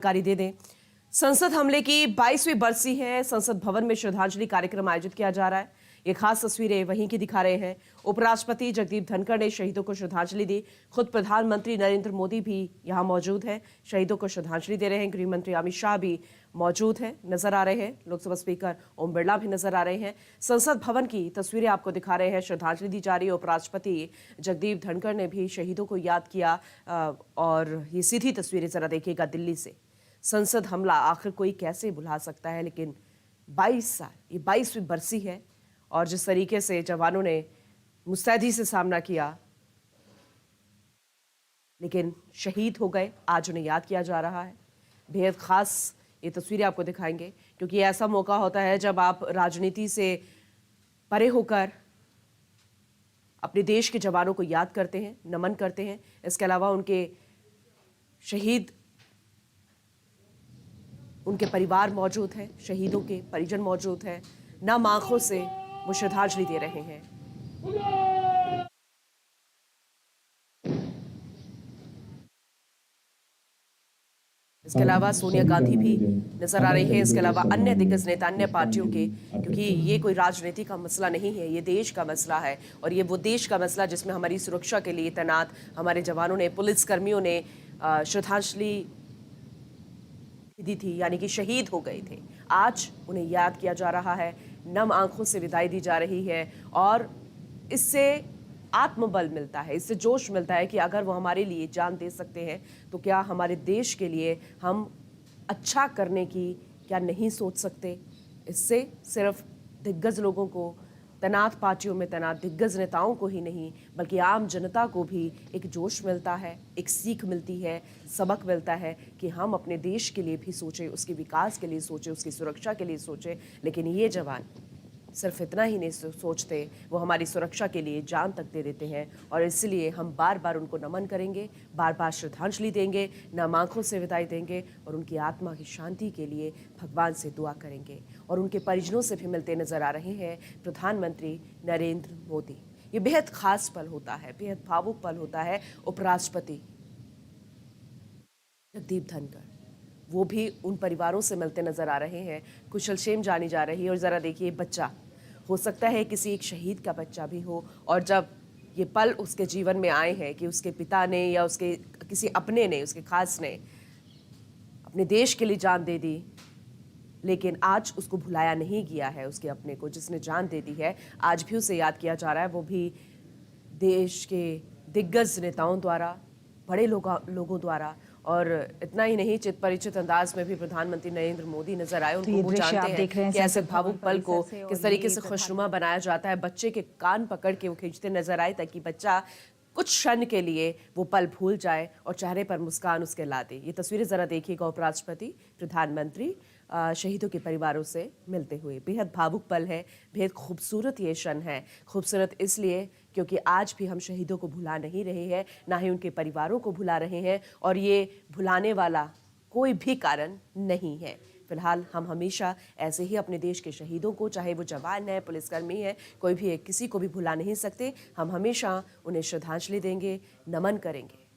जानकारी दे दें। संसद हमले की 22वीं बरसी है। संसद भवन में श्रद्धांजलि कार्यक्रम आयोजित किया जा रहा है। ये खास तस्वीरें वहीं की दिखा रहे हैं। उपराष्ट्रपति जगदीप धनखड़ ने शहीदों को श्रद्धांजलि दी। खुद प्रधानमंत्री नरेंद्र मोदी भी यहां मौजूद हैं, शहीदों को श्रद्धांजलि दे रहे हैं। गृह मंत्री अमित शाह भी मौजूद हैं, नजर आ रहे हैं। लोकसभा स्पीकर ओम बिरला भी नजर आ रहे हैं। संसद भवन की तस्वीरें आपको दिखा रहे हैं। श्रद्धांजलि दी जा रही है। उपराष्ट्रपति जगदीप धनखड़ ने भी शहीदों को याद किया। और ये सीधी तस्वीरें जरा देखिएगा दिल्ली से। संसद हमला आखिर कोई कैसे भुला सकता है, लेकिन 22 साल, ये 22वीं बरसी है और जिस तरीके से जवानों ने मुस्तैदी से सामना किया, लेकिन शहीद हो गए, आज उन्हें याद किया जा रहा है। बेहद खास ये तस्वीरें आपको दिखाएंगे, क्योंकि ये ऐसा मौका होता है जब आप राजनीति से परे होकर अपने देश के जवानों को याद करते हैं, नमन करते हैं। इसके अलावा उनके शहीद, उनके परिवार मौजूद हैं, शहीदों के परिजन मौजूद हैं। नम आंखों से वो श्रद्धांजलि दे रहे हैं। इसके अलावा सोनिया गांधी भी नजर आ रही है। इसके अलावा अन्य दिग्गज नेता, अन्य पार्टियों के, क्योंकि ये कोई राजनीति का मसला नहीं है, ये देश का मसला है। और ये वो देश का मसला जिसमें हमारी सुरक्षा के लिए तैनात हमारे जवानों ने, पुलिसकर्मियों ने श्रद्धांजलि दी थी, यानी कि शहीद हो गए थे। आज उन्हें याद किया जा रहा है, नम आंखों से विदाई दी जा रही है। और इससे आत्मबल मिलता है, इससे जोश मिलता है कि अगर वो हमारे लिए जान दे सकते हैं तो क्या हमारे देश के लिए हम अच्छा करने की क्या नहीं सोच सकते। इससे सिर्फ दिग्गज लोगों को, तैनात पार्टियों में तैनात दिग्गज नेताओं को ही नहीं, बल्कि आम जनता को भी एक जोश मिलता है, एक सीख मिलती है, सबक मिलता है कि हम अपने देश के लिए भी सोचें, उसके विकास के लिए सोचें, उसकी सुरक्षा के लिए सोचें। लेकिन ये जवान सिर्फ इतना ही नहीं सोचते, वो हमारी सुरक्षा के लिए जान तक दे देते हैं। और इसलिए हम बार बार उनको नमन करेंगे, बार बार श्रद्धांजलि देंगे, नम आंखों से विदाई देंगे और उनकी आत्मा की शांति के लिए भगवान से दुआ करेंगे। और उनके परिजनों से भी मिलते नजर आ रहे हैं प्रधानमंत्री नरेंद्र मोदी। ये बेहद खास पल होता है, बेहद भावुक पल होता है। उपराष्ट्रपति जगदीप धनखड़ वो भी उन परिवारों से मिलते नजर आ रहे हैं, कुशलक्षेम जानी जा रही है। और ज़रा देखिए, बच्चा, हो सकता है किसी एक शहीद का बच्चा भी हो, और जब ये पल उसके जीवन में आए हैं कि उसके पिता ने या उसके किसी अपने ने, उसके खास ने अपने देश के लिए जान दे दी, लेकिन आज उसको भुलाया नहीं गया है। उसके अपने को जिसने जान दे दी है, आज भी उसे याद किया जा रहा है, वो भी देश के दिग्गज नेताओं द्वारा, बड़े लोगों द्वारा। और इतना ही नहीं, चित परिचित अंदाज में भी प्रधानमंत्री नरेंद्र मोदी नजर आए। उनको वो जानते हैं कि ऐसे भावुक पल को किस तरीके से खुशनुमा बनाया जाता है। बच्चे के कान पकड़ के वो खींचते नजर आए ताकि बच्चा कुछ क्षण के लिए वो पल भूल जाए और चेहरे पर मुस्कान उसके ला दे। ये तस्वीरें जरा देखिएगा, उपराष्ट्रपति, प्रधानमंत्री शहीदों के परिवारों से मिलते हुए। बेहद भावुक पल है, बेहद खूबसूरत ये क्षण है। खूबसूरत इसलिए क्योंकि आज भी हम शहीदों को भुला नहीं रहे हैं, ना ही उनके परिवारों को भुला रहे हैं, और ये भुलाने वाला कोई भी कारण नहीं है। फिलहाल हम हमेशा ऐसे ही अपने देश के शहीदों को, चाहे वो जवान है, पुलिसकर्मी है, कोई भी है, किसी को भी भुला नहीं सकते। हम हमेशा उन्हें श्रद्धांजलि देंगे, नमन करेंगे।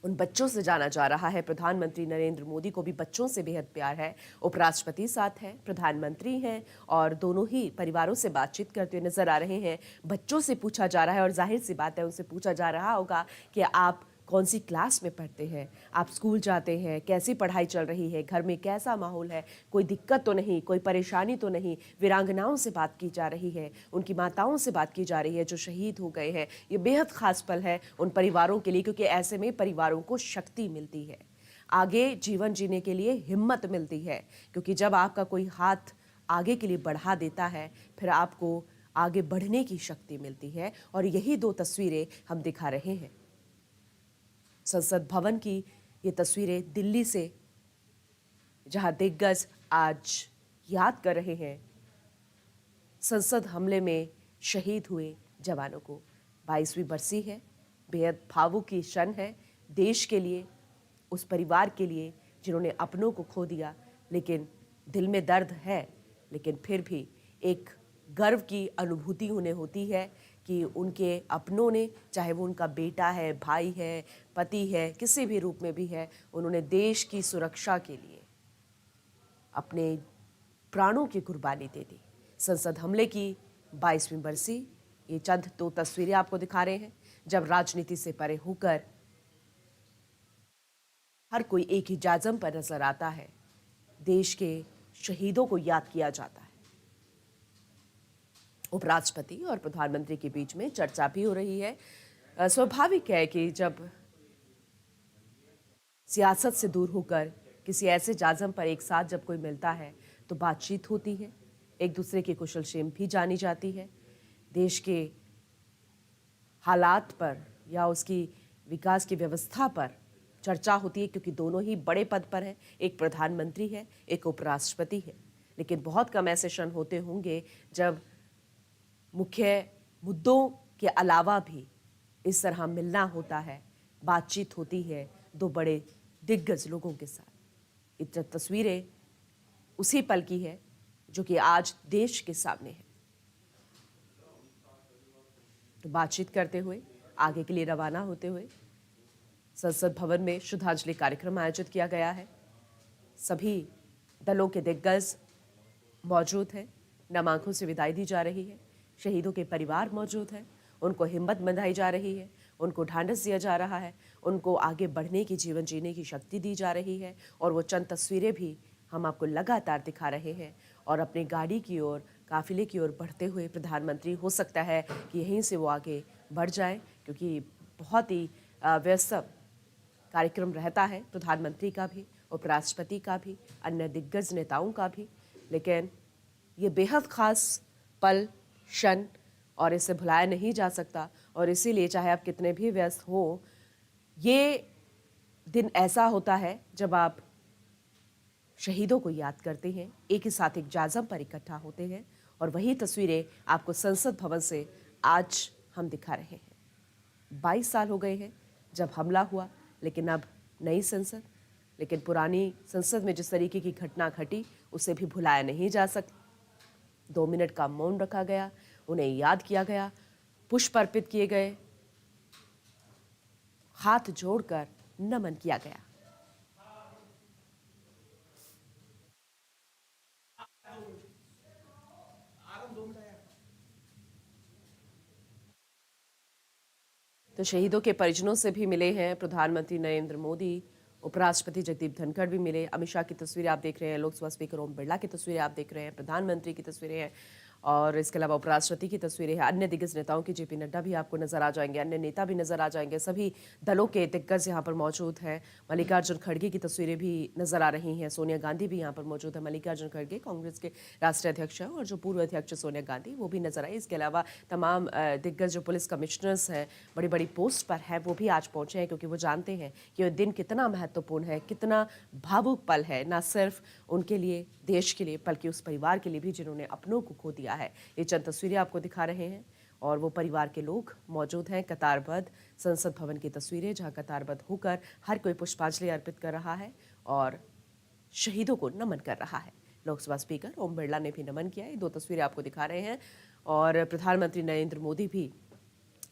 उन बच्चों से जाना जा रहा है। प्रधानमंत्री नरेंद्र मोदी को भी बच्चों से बेहद प्यार है। उपराष्ट्रपति साथ हैं, प्रधानमंत्री हैं, और दोनों ही परिवारों से बातचीत करते हुए नजर आ रहे हैं। बच्चों से पूछा जा रहा है, और जाहिर सी बात है, उनसे पूछा जा रहा होगा कि आप कौन सी क्लास में पढ़ते हैं, आप स्कूल जाते हैं, कैसी पढ़ाई चल रही है, घर में कैसा माहौल है, कोई दिक्कत तो नहीं, कोई परेशानी तो नहीं। वीरांगनाओं से बात की जा रही है, उनकी माताओं से बात की जा रही है जो शहीद हो गए हैं। ये बेहद खास पल है उन परिवारों के लिए, क्योंकि ऐसे में परिवारों को शक्ति मिलती है, आगे जीवन जीने के लिए हिम्मत मिलती है। क्योंकि जब आपका कोई हाथ आगे के लिए बढ़ा देता है, फिर आपको आगे बढ़ने की शक्ति मिलती है। और यही दो तस्वीरें हम दिखा रहे हैं। संसद भवन की ये तस्वीरें दिल्ली से, जहां दिग्गज आज याद कर रहे हैं संसद हमले में शहीद हुए जवानों को। 22वीं बरसी है, बेहद भावुक की क्षण है देश के लिए, उस परिवार के लिए जिन्होंने अपनों को खो दिया। लेकिन दिल में दर्द है, लेकिन फिर भी एक गर्व की अनुभूति उन्हें होती है कि उनके अपनों ने, चाहे वो उनका बेटा है, भाई है, पति है, किसी भी रूप में भी है, उन्होंने देश की सुरक्षा के लिए अपने प्राणों की कुर्बानी दे दी। संसद हमले की 22वीं बरसी, ये चंद दो तस्वीरें आपको दिखा रहे हैं जब राजनीति से परे होकर हर कोई एक ही जाजम पर नजर आता है, देश के शहीदों को याद किया जाता है। उपराष्ट्रपति और प्रधानमंत्री के बीच में चर्चा भी हो रही है। स्वाभाविक है कि जब सियासत से दूर होकर किसी ऐसे जाजम पर एक साथ जब कोई मिलता है तो बातचीत होती है, एक दूसरे की कुशल क्षेम भी जानी जाती है, देश के हालात पर या उसकी विकास की व्यवस्था पर चर्चा होती है, क्योंकि दोनों ही बड़े पद पर हैं, एक प्रधानमंत्री है, एक उपराष्ट्रपति है। लेकिन बहुत कम ऐसे क्षण होते होंगे जब मुख्य मुद्दों के अलावा भी इस तरह मिलना होता है, बातचीत होती है दो बड़े दिग्गज लोगों के साथ। ये तस्वीरें उसी पल की है जो कि आज देश के सामने है। तो बातचीत करते हुए, आगे के लिए रवाना होते हुए संसद भवन में श्रद्धांजलि कार्यक्रम आयोजित किया गया है। सभी दलों के दिग्गज मौजूद हैं, नम आंखों से विदाई दी जा रही है। शहीदों के परिवार मौजूद हैं, उनको हिम्मत बंधाई जा रही है, उनको ढांढस दिया जा रहा है, उनको आगे बढ़ने की, जीवन जीने की शक्ति दी जा रही है। और वो चंद तस्वीरें भी हम आपको लगातार दिखा रहे हैं। और अपनी गाड़ी की ओर, काफिले की ओर बढ़ते हुए प्रधानमंत्री, हो सकता है कि यहीं से वो आगे बढ़ जाए, क्योंकि बहुत ही व्यस्त कार्यक्रम रहता है प्रधानमंत्री का भी, उपराष्ट्रपति का भी, अन्य दिग्गज नेताओं का भी। लेकिन ये बेहद खास पल, क्षण, और इसे भुलाया नहीं जा सकता। और इसीलिए चाहे आप कितने भी व्यस्त हो, ये दिन ऐसा होता है जब आप शहीदों को याद करते हैं, एक ही साथ एक जाजम पर इकट्ठा होते हैं। और वही तस्वीरें आपको संसद भवन से आज हम दिखा रहे हैं। 22 साल हो गए हैं जब हमला हुआ, लेकिन अब नई संसद, लेकिन पुरानी संसद में जिस तरीके की घटना घटी उसे भी भुलाया नहीं जा सकता। 2 मिनट का मौन रखा गया, उन्हें याद किया गया, पुष्प अर्पित किए गए, हाथ जोड़कर नमन किया गया। तो शहीदों के परिजनों से भी मिले हैं प्रधानमंत्री नरेंद्र मोदी, उपराष्ट्रपति जगदीप धनखड़ भी मिले। अमित शाह की तस्वीरें आप देख रहे हैं, लोकसभा स्पीकर ओम बिरला की तस्वीरें आप देख रहे हैं, प्रधानमंत्री की तस्वीरें हैं, और इसके अलावा उपराष्ट्रपति की तस्वीरें हैं। अन्य दिग्गज नेताओं की, जेपी नड्डा भी आपको नजर आ जाएंगे, अन्य नेता भी नजर आ जाएंगे। सभी दलों के दिग्गज यहाँ पर मौजूद हैं। मल्लिकार्जुन खड़गे की तस्वीरें भी नजर आ रही हैं। सोनिया गांधी भी यहाँ पर मौजूद है। मल्लिकार्जुन खड़गे कांग्रेस के राष्ट्रीय अध्यक्ष हैं, और जो पूर्व अध्यक्ष सोनिया गांधी, वो भी नजर आई। इसके अलावा तमाम दिग्गज जो पुलिस कमिश्नर्स हैं, बड़ी बड़ी पोस्ट पर हैं, वो भी आज पहुंचे हैं, क्योंकि वो जानते हैं कि यह दिन कितना महत्वपूर्ण है, कितना भावुक पल है, ना सिर्फ उनके लिए, देश के लिए, बल्कि उस परिवार के लिए भी जिन्होंने अपनों को खो दिया है। ये चंद तस्वीरें आपको दिखा रहे हैं, और वो परिवार के लोग मौजूद हैं। कतारबद्ध संसद भवन की तस्वीरें, जहां कतारबद्ध होकर हर कोई पुष्पांजलि अर्पित कर रहा है और शहीदों को नमन कर रहा है। लोकसभा स्पीकर ओम बिरला ने भी नमन किया। ये 2 तस्वीरें आपको दिखा रहे हैं। और प्रधानमंत्री नरेंद्र मोदी भी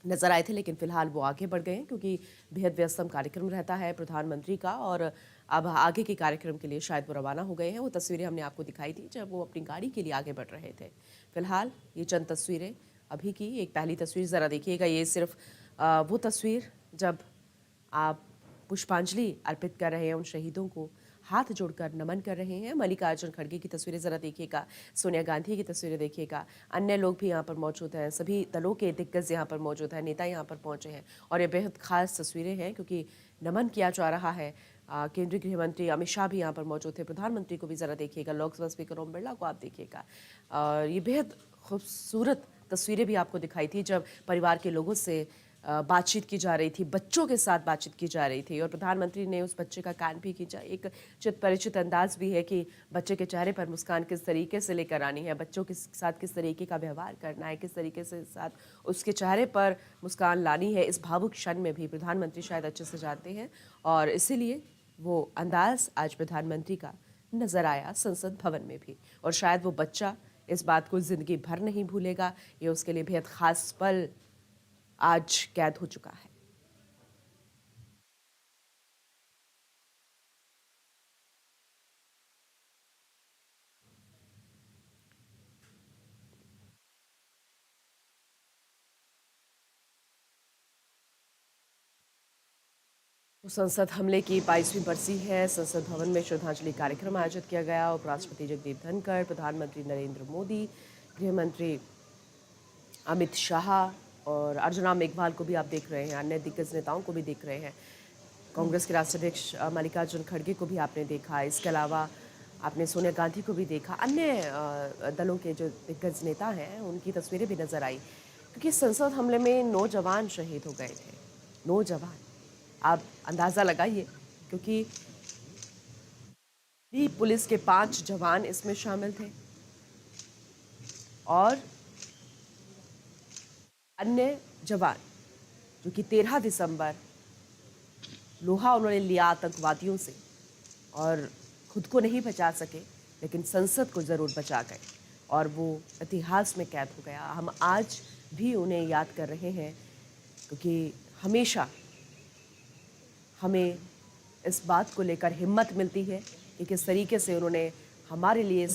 नजर आए थे, लेकिन फिलहाल वो आगे बढ़ गए हैं, क्योंकि बेहद व्यस्तम कार्यक्रम रहता है प्रधानमंत्री का, और अब आगे के कार्यक्रम के लिए शायद वो रवाना हो गए हैं। वो तस्वीरें हमने आपको दिखाई थी जब वो अपनी गाड़ी के लिए आगे बढ़ रहे थे। फिलहाल ये चंद तस्वीरें अभी की। एक पहली तस्वीर ज़रा देखिएगा, ये सिर्फ वो तस्वीर जब आप पुष्पांजलि अर्पित कर रहे हैं, उन शहीदों को हाथ जोड़कर नमन कर रहे हैं। मल्लिकार्जुन खड़गे की तस्वीरें ज़रा देखिएगा, सोनिया गांधी की तस्वीरें देखिएगा, अन्य लोग भी यहाँ पर मौजूद हैं, सभी दलों के दिग्गज यहाँ पर मौजूद हैं, नेता यहाँ पर पहुँचे हैं। और ये बेहद खास तस्वीरें हैं, क्योंकि नमन किया जा रहा है। केंद्रीय गृह मंत्री अमित शाह भी यहाँ पर मौजूद थे। प्रधानमंत्री को भी ज़रा देखिएगा, लोकसभा स्पीकर ओम बिरला को आप देखिएगा। और ये बेहद खूबसूरत तस्वीरें भी आपको दिखाई थी जब परिवार के लोगों से बातचीत की जा रही थी, बच्चों के साथ बातचीत की जा रही थी, और प्रधानमंत्री ने उस बच्चे का कान भी खींचा। एक चित परिचित अंदाज भी है कि बच्चे के चेहरे पर मुस्कान किस तरीके से लेकर आनी है, बच्चों के साथ किस तरीके का व्यवहार करना है, किस तरीके से साथ उसके चेहरे पर मुस्कान लानी है। इस भावुक क्षण में भी प्रधानमंत्री शायद अच्छे से जानते हैं, और इसीलिए वो अंदाज आज प्रधानमंत्री का नजर आया संसद भवन में भी। और शायद वो बच्चा इस बात को ज़िंदगी भर नहीं भूलेगा। ये उसके लिए बेहद ख़ास पल आज कैद हो चुका है। तो संसद हमले की 22वीं बरसी है। संसद भवन में श्रद्धांजलि कार्यक्रम आयोजित किया गया। उपराष्ट्रपति जगदीप धनखड़, प्रधानमंत्री नरेंद्र मोदी, गृह मंत्री अमित शाह और अर्जुना मेघवाल को भी आप देख रहे हैं, अन्य दिग्गज नेताओं को भी देख रहे हैं। कांग्रेस के राष्ट्रीय अध्यक्ष मल्लिकार्जुन खड़गे को भी आपने देखा। इसके अलावा आपने सोनिया गांधी को भी देखा। अन्य दलों के जो दिग्गज नेता हैं उनकी तस्वीरें भी नजर आई, क्योंकि संसद हमले में 9 जवान शहीद हो गए थे। 9 जवान, आप अंदाज़ा लगाइए, क्योंकि भी पुलिस के 5 जवान इसमें शामिल थे और अन्य जवान जो कि 13 दिसंबर लोहा उन्होंने लिया आतंकवादियों से और खुद को नहीं बचा सके, लेकिन संसद को ज़रूर बचा गए और वो इतिहास में कैद हो गया। हम आज भी उन्हें याद कर रहे हैं, क्योंकि हमेशा हमें इस बात को लेकर हिम्मत मिलती है कि किस तरीके से उन्होंने हमारे लिए